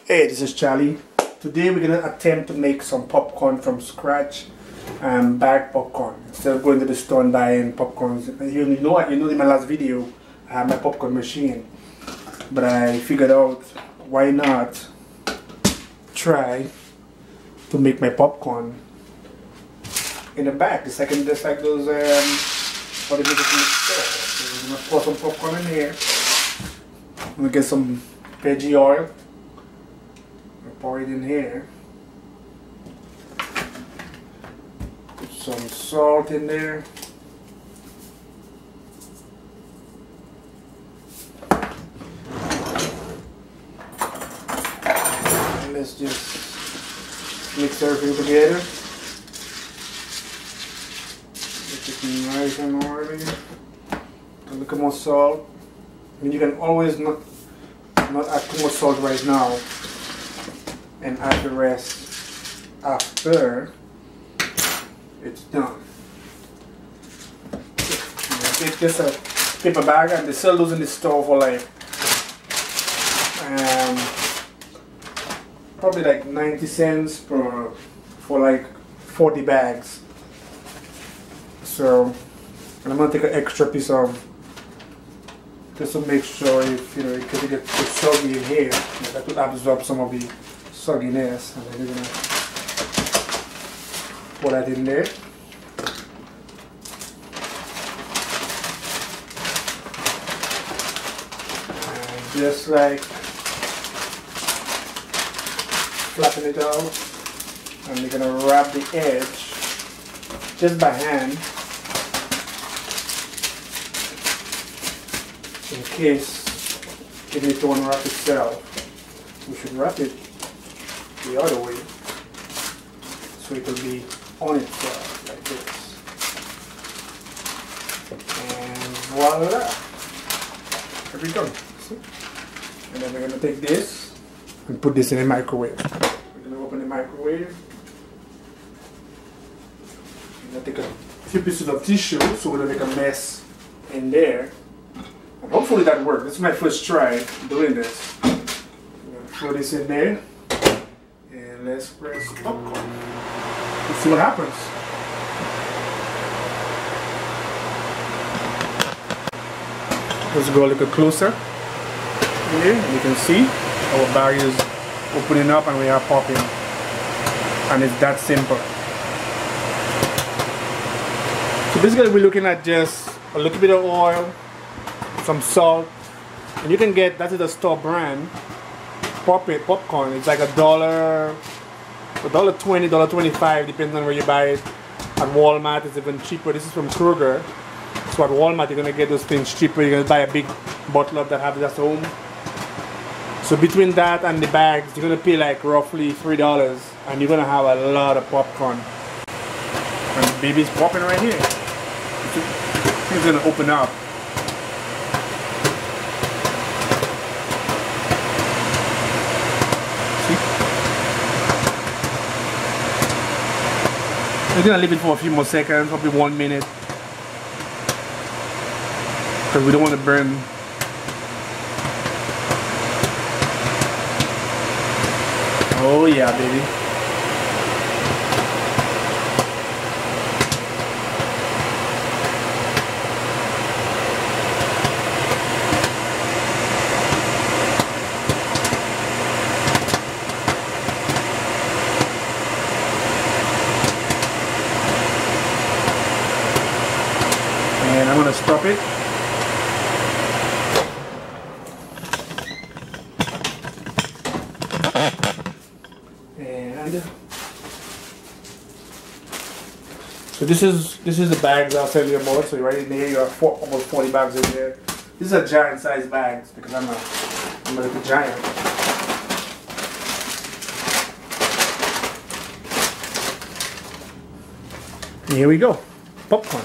Hey, this is Charlie. Today we're gonna attempt to make some popcorn from scratch, bag popcorn. Instead of going to the store and buying popcorns. You know what? You know in my last video I have my popcorn machine, but I figured out why not try to make my popcorn in a bag. It's like just like those what do you get in the store. So we're gonna pour some popcorn in here. I'm gonna get some veggie oil. Pour it in here. Put some salt in there. And let's just mix everything together. Get it nice and oily. A little more salt. I mean, you can always not add too much salt right now, and add the rest after it's done. Take just a paper bag, and they sell those in the store for like probably like 90 cents for like 40 bags. So, and I'm gonna take an extra piece of, just to make sure if you know it could get soggy in here, that could absorb some of the sogginess, and then we're gonna pour that in there. And just like flatten it out, and we're gonna wrap the edge just by hand in case it needs to unwrap itself. We should wrap it the other way so it will be on itself like this, and voila, here we go. See? And then we're going to take this and put this in the microwave. We're going to open the microwave. I'm going to take a few pieces of tissue so we don't make a mess in there, and hopefully that works. This is my first try doing this. I'm going to throw this in there. And let's press popcorn. Let's see what happens. Let's go a little closer here, and you can see our bag is opening up and we are popping. And it's that simple. So basically we're looking at just a little bit of oil, some salt, and you can get, that is a store brand popcorn. It's like $1.20, $1.25, depends on where you buy it. At Walmart it's even cheaper. This is from Kroger. So at Walmart you're gonna get those things cheaper. You're gonna buy a big bottle of that, have it at home. So between that and the bags, you're gonna pay like roughly $3, and you're gonna have a lot of popcorn. And the baby's popping right here. It's gonna open up. We're gonna leave it for a few more seconds, probably 1 minute, because we don't want to burn. Oh yeah, baby. And I'm going to stop it. And so this is the bags I'll tell you about. So right in there you have almost 40 bags in there. These are giant size bags because I'm a little giant. Here we go. Popcorn.